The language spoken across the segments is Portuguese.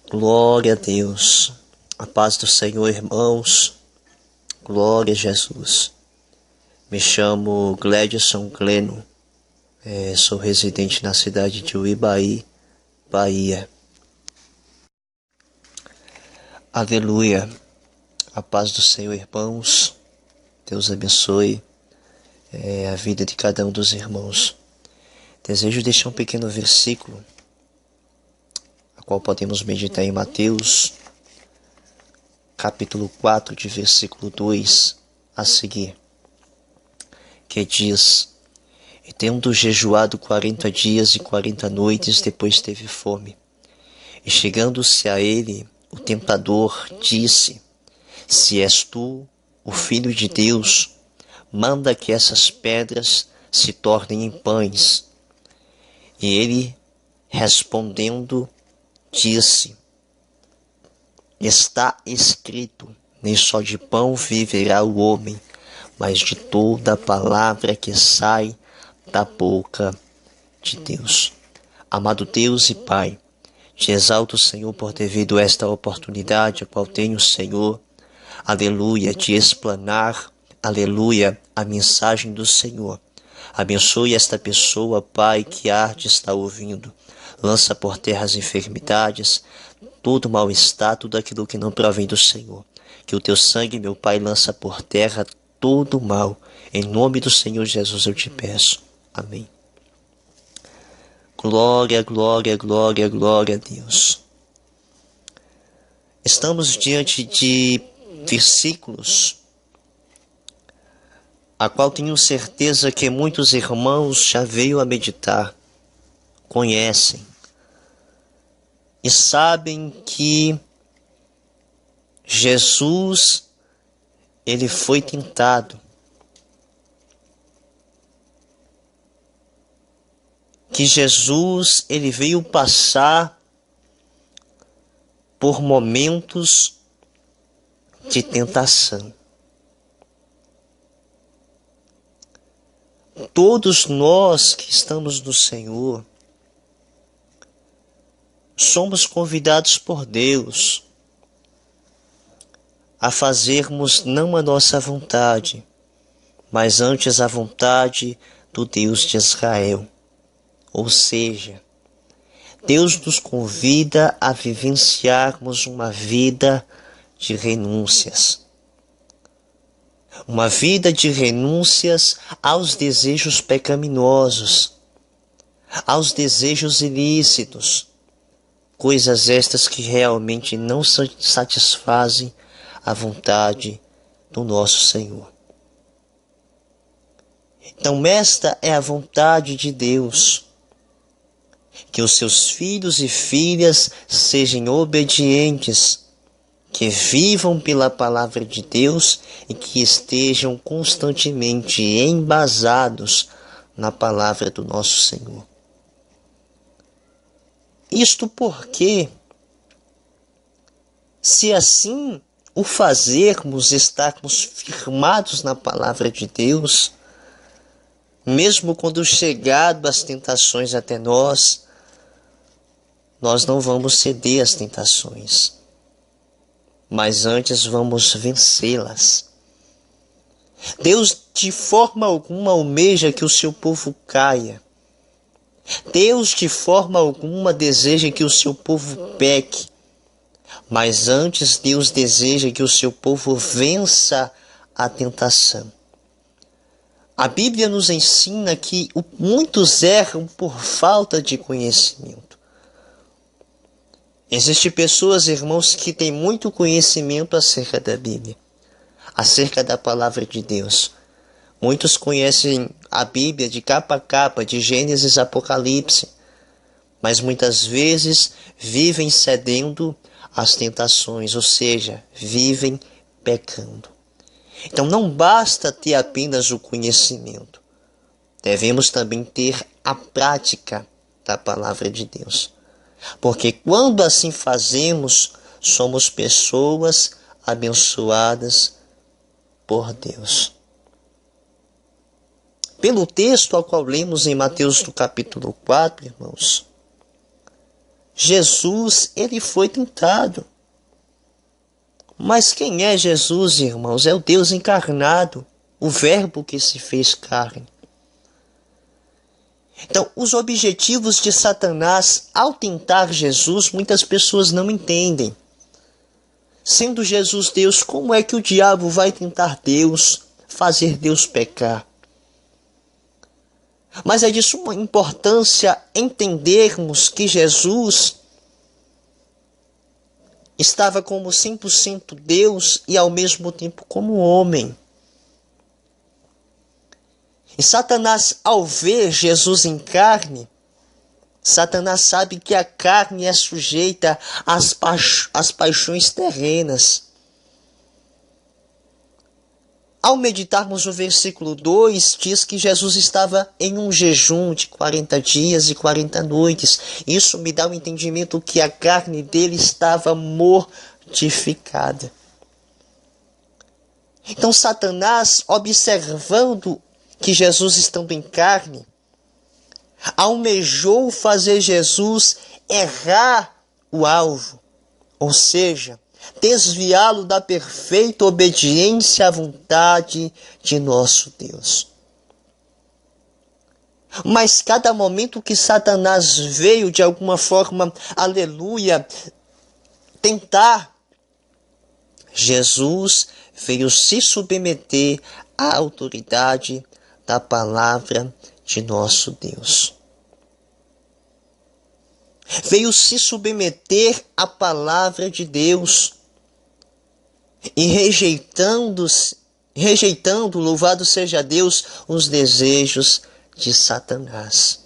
Glória a Deus. A paz do Senhor, irmãos. Glória a Jesus. Me chamo Gledson Gleno. Sou residente na cidade de Uibaí, Bahia. Aleluia. A paz do Senhor, irmãos. Deus abençoe a vida de cada um dos irmãos. Desejo deixar um pequeno versículo, a qual podemos meditar em Mateus, capítulo 4, de versículo 2 a seguir, que diz: E tendo jejuado 40 dias e 40 noites, depois teve fome. E chegando-se a ele, o tentador disse: Se és tu, o Filho de Deus, manda que essas pedras se tornem em pães. E ele, respondendo, disse: Está escrito, nem só de pão viverá o homem, mas de toda a palavra que sai da boca de Deus. Amado Deus e Pai, te exalto, Senhor, por ter vindo esta oportunidade, a qual tenho, Senhor, aleluia, de explanar, aleluia, a mensagem do Senhor. Abençoe esta pessoa, Pai, que há de estar ouvindo. Lança por terra as enfermidades, todo mal-estar, tudo aquilo que não provém do Senhor. Que o teu sangue, meu Pai, lança por terra todo mal. Em nome do Senhor Jesus eu te peço. Amém. Glória, glória, glória, glória a Deus. Estamos diante de versículos a qual tenho certeza que muitos irmãos já veio a meditar, conhecem e sabem que Jesus, ele foi tentado. Que Jesus, ele veio passar por momentos de tentação. Todos nós que estamos no Senhor, somos convidados por Deus a fazermos não a nossa vontade, mas antes a vontade do Deus de Israel. Ou seja, Deus nos convida a vivenciarmos uma vida de renúncias. Uma vida de renúncias aos desejos pecaminosos, aos desejos ilícitos, coisas estas que realmente não satisfazem a vontade do nosso Senhor. Então esta é a vontade de Deus, que os seus filhos e filhas sejam obedientes, que vivam pela palavra de Deus e que estejam constantemente embasados na palavra do nosso Senhor. Isto porque, se assim o fazermos, estarmos firmados na palavra de Deus, mesmo quando chegado as tentações até nós não vamos ceder às tentações, mas antes vamos vencê-las. Deus de forma alguma almeja que o seu povo caia. Deus de forma alguma deseja que o seu povo peque. Mas antes Deus deseja que o seu povo vença a tentação. A Bíblia nos ensina que muitos erram por falta de conhecimento. Existem pessoas, irmãos, que têm muito conhecimento acerca da Bíblia, acerca da palavra de Deus. Muitos conhecem a Bíblia de capa a capa, de Gênesis a Apocalipse, mas muitas vezes vivem cedendo às tentações, ou seja, vivem pecando. Então não basta ter apenas o conhecimento, devemos também ter a prática da palavra de Deus. Porque quando assim fazemos, somos pessoas abençoadas por Deus. Pelo texto ao qual lemos em Mateus no capítulo 4, irmãos, Jesus, ele foi tentado. Mas quem é Jesus, irmãos? É o Deus encarnado, o Verbo que se fez carne. Então, os objetivos de Satanás ao tentar Jesus, muitas pessoas não entendem. Sendo Jesus Deus, como é que o diabo vai tentar Deus, fazer Deus pecar? Mas é de suma importância entendermos que Jesus estava como 100% Deus e ao mesmo tempo como homem. E Satanás, ao ver Jesus em carne, Satanás sabe que a carne é sujeita às paixões terrenas. Ao meditarmos o versículo 2, diz que Jesus estava em um jejum de 40 dias e 40 noites. Isso me dá o entendimento que a carne dele estava mortificada. Então Satanás, observando que Jesus, estando em carne, almejou fazer Jesus errar o alvo, ou seja, desviá-lo da perfeita obediência à vontade de nosso Deus. Mas cada momento que Satanás veio de alguma forma, aleluia, tentar, Jesus veio se submeter à autoridade da palavra de nosso Deus. Veio se submeter à palavra de Deus e rejeitando, louvado seja Deus, os desejos de Satanás.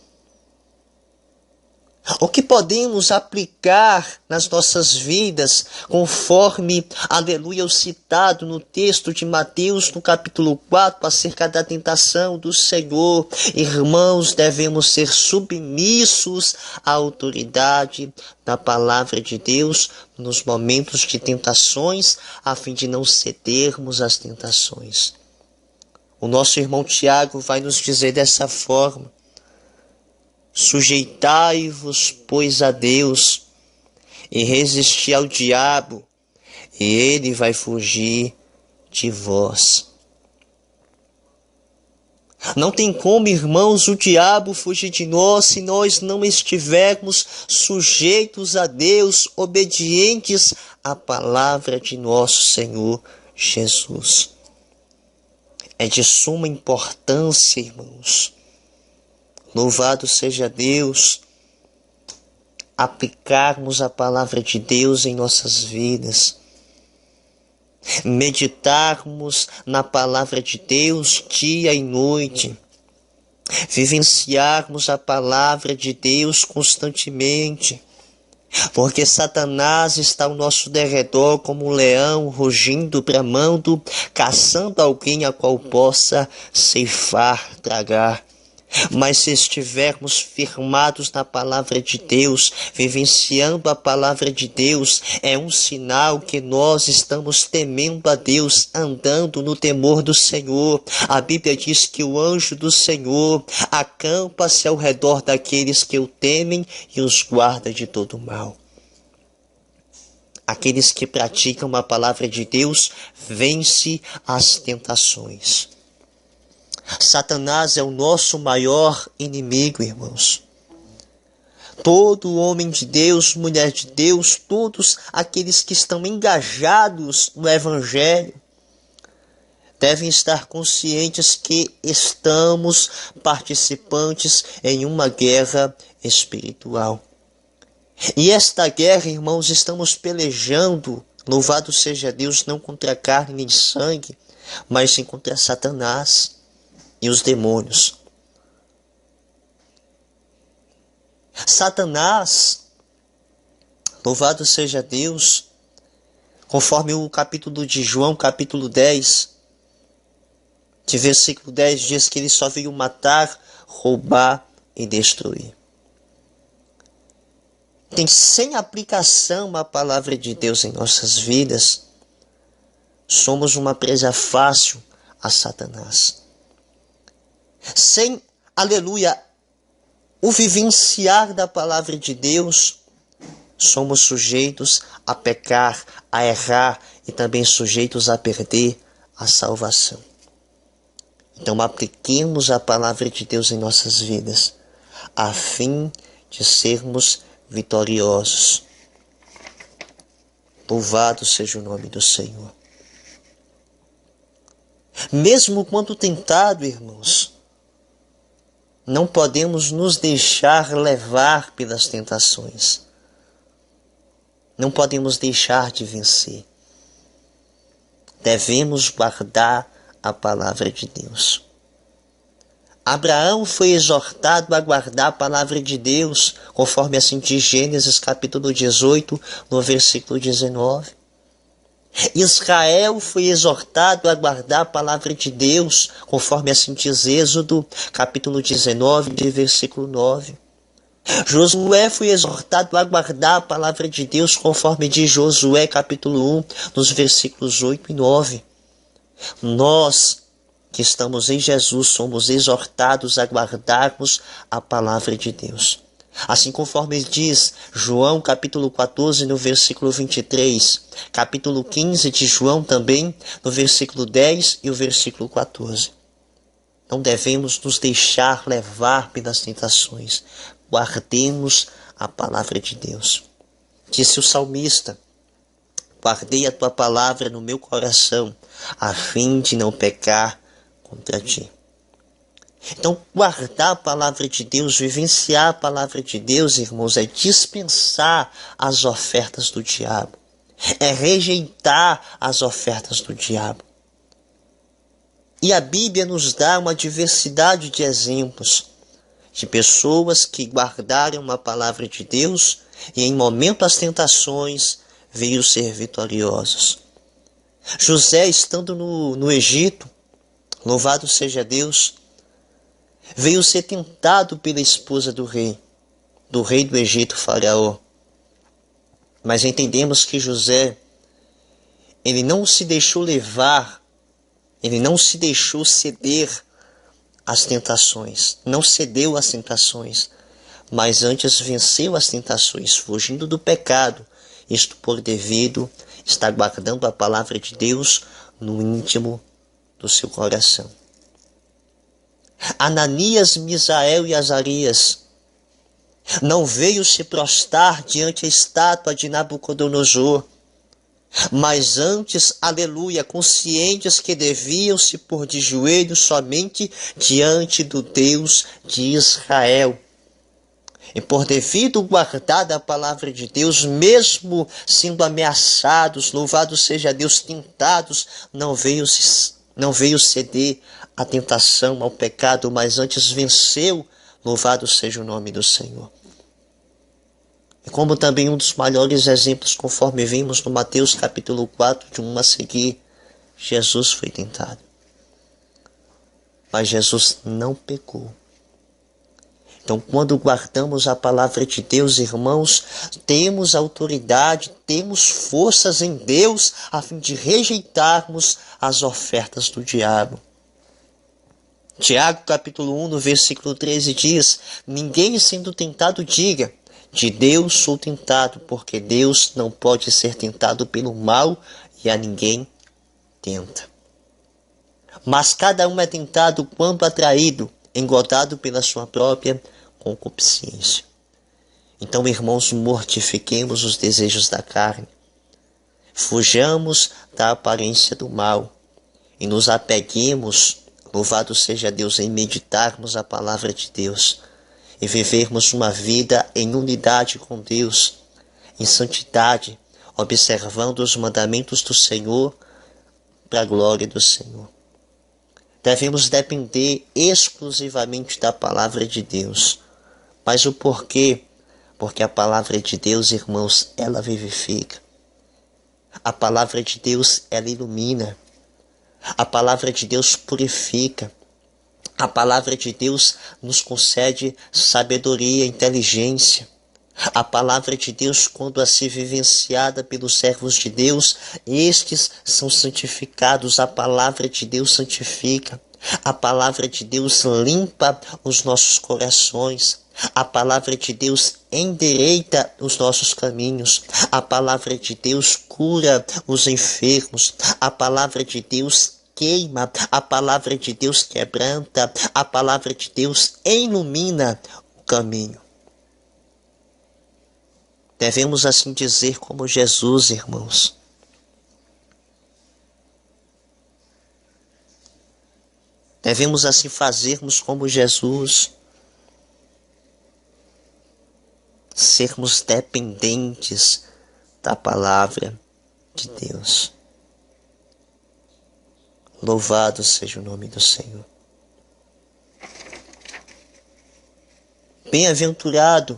O que podemos aplicar nas nossas vidas, conforme, aleluia, o citado no texto de Mateus, no capítulo 4, acerca da tentação do Senhor. Irmãos, devemos ser submissos à autoridade da palavra de Deus nos momentos de tentações, a fim de não cedermos às tentações. O nosso irmão Tiago vai nos dizer dessa forma: sujeitai-vos, pois, a Deus, e resisti ao diabo, e ele vai fugir de vós. Não tem como, irmãos, o diabo fugir de nós se nós não estivermos sujeitos a Deus, obedientes à palavra de nosso Senhor Jesus. É de suma importância, irmãos, louvado seja Deus, aplicarmos a palavra de Deus em nossas vidas, meditarmos na palavra de Deus dia e noite, vivenciarmos a palavra de Deus constantemente, porque Satanás está ao nosso derredor como um leão, rugindo, bramando, caçando alguém a qual possa ceifar, tragar. Mas se estivermos firmados na palavra de Deus, vivenciando a palavra de Deus, é um sinal que nós estamos temendo a Deus, andando no temor do Senhor. A Bíblia diz que o anjo do Senhor acampa-se ao redor daqueles que o temem e os guarda de todo mal. Aqueles que praticam a palavra de Deus vencem as tentações. Satanás é o nosso maior inimigo, irmãos. Todo homem de Deus, mulher de Deus, todos aqueles que estão engajados no Evangelho, devem estar conscientes que estamos participantes em uma guerra espiritual. E esta guerra, irmãos, estamos pelejando, louvado seja Deus, não contra carne nem sangue, mas sim contra Satanás e os demônios. Satanás, louvado seja Deus, conforme o capítulo de João, capítulo 10, de versículo 10, diz que ele só veio matar, roubar e destruir. Tem sem aplicação a palavra de Deus em nossas vidas, somos uma presa fácil a Satanás. Sem, aleluia, o vivenciar da palavra de Deus, somos sujeitos a pecar, a errar e também sujeitos a perder a salvação. Então apliquemos a palavra de Deus em nossas vidas, a fim de sermos vitoriosos. Louvado seja o nome do Senhor. Mesmo quando tentado, irmãos, não podemos nos deixar levar pelas tentações. Não podemos deixar de vencer. Devemos guardar a palavra de Deus. Abraão foi exortado a guardar a palavra de Deus, conforme assim diz Gênesis capítulo 18, no versículo 19. Israel foi exortado a guardar a palavra de Deus, conforme assim diz Êxodo capítulo 19, de versículo 9. Josué foi exortado a guardar a palavra de Deus, conforme diz Josué capítulo 1, nos versículos 8 e 9. Nós que estamos em Jesus somos exortados a guardarmos a palavra de Deus. Assim conforme diz João capítulo 14, no versículo 23, capítulo 15 de João também, no versículo 10 e o versículo 14. Não devemos nos deixar levar pelas tentações. Guardemos a palavra de Deus. Disse o salmista: guardei a tua palavra no meu coração, a fim de não pecar contra ti. Então, guardar a palavra de Deus, vivenciar a palavra de Deus, irmãos, é dispensar as ofertas do diabo. É rejeitar as ofertas do diabo. E a Bíblia nos dá uma diversidade de exemplos de pessoas que guardaram a palavra de Deus e em momento às tentações veio ser vitoriosos. José, estando no Egito, louvado seja Deus, veio ser tentado pela esposa do rei do Egito, Faraó. Mas entendemos que José, ele não se deixou levar, ele não se deixou ceder às tentações, não cedeu às tentações, mas antes venceu as tentações, fugindo do pecado, isto por devido estar guardando a palavra de Deus no íntimo do seu coração. Ananias, Misael e Azarias não veio se prostrar diante a estátua de Nabucodonosor, mas antes, aleluia, conscientes que deviam se pôr de joelhos somente diante do Deus de Israel. E por devido guardada a palavra de Deus, mesmo sendo ameaçados, louvado seja Deus, tentados, não veio ceder à tentação, ao pecado, mas antes venceu, louvado seja o nome do Senhor. E como também um dos maiores exemplos, conforme vimos no Mateus capítulo 4, de 1 a seguir, Jesus foi tentado. Mas Jesus não pecou. Então, quando guardamos a palavra de Deus, irmãos, temos autoridade, temos forças em Deus, a fim de rejeitarmos as ofertas do diabo. Tiago, capítulo 1, no versículo 13, diz: ninguém sendo tentado diga, de Deus sou tentado, porque Deus não pode ser tentado pelo mal e a ninguém tenta. Mas cada um é tentado quando atraído, engodado pela sua própria concupiscência. Então, irmãos, mortifiquemos os desejos da carne, fujamos da aparência do mal e nos apeguemos, louvado seja Deus, em meditarmos a palavra de Deus e vivermos uma vida em unidade com Deus, em santidade, observando os mandamentos do Senhor para a glória do Senhor. Devemos depender exclusivamente da palavra de Deus. Mas o porquê? Porque a palavra de Deus, irmãos, ela vivifica. A palavra de Deus, ela ilumina. A palavra de Deus purifica. A palavra de Deus nos concede sabedoria, inteligência. A palavra de Deus, quando assim vivenciada pelos servos de Deus, estes são santificados. A palavra de Deus santifica. A palavra de Deus limpa os nossos corações. A palavra de Deus endireita os nossos caminhos. A palavra de Deus cura os enfermos. A palavra de Deus queima. A palavra de Deus quebranta. A palavra de Deus ilumina o caminho. Devemos assim dizer como Jesus, irmãos. Devemos assim fazermos como Jesus. Sermos dependentes da palavra de Deus. Louvado seja o nome do Senhor. Bem-aventurado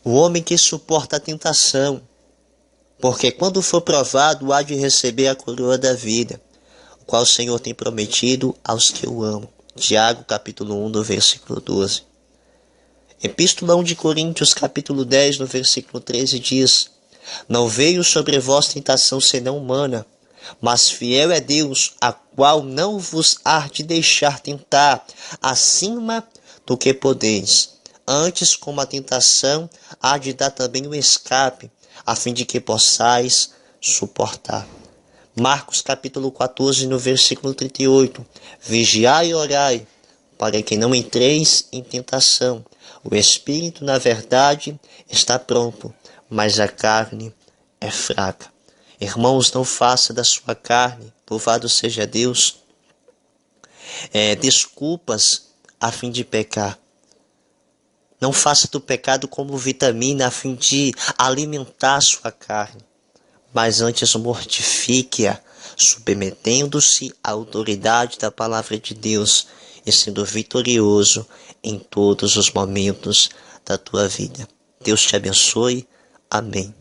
o homem que suporta a tentação, porque quando for provado há de receber a coroa da vida, o qual o Senhor tem prometido aos que o amam. Tiago, capítulo 1, no versículo 12. Epístola 1 de Coríntios, capítulo 10, no versículo 13, diz: Não veio sobre vós tentação senão humana, mas fiel é Deus, a qual não vos há de deixar tentar acima do que podeis. Antes, como a tentação, há de dar também o escape, a fim de que possais suportar. Marcos capítulo 14, no versículo 38. Vigiai e orai, para que não entreis em tentação. O espírito, na verdade, está pronto, mas a carne é fraca. Irmãos, não faça da sua carne, louvado seja Deus, desculpas a fim de pecar. Não faça do pecado como vitamina a fim de alimentar a sua carne, mas antes mortifique-a, submetendo-se à autoridade da palavra de Deus e sendo vitorioso em todos os momentos da tua vida. Deus te abençoe. Amém.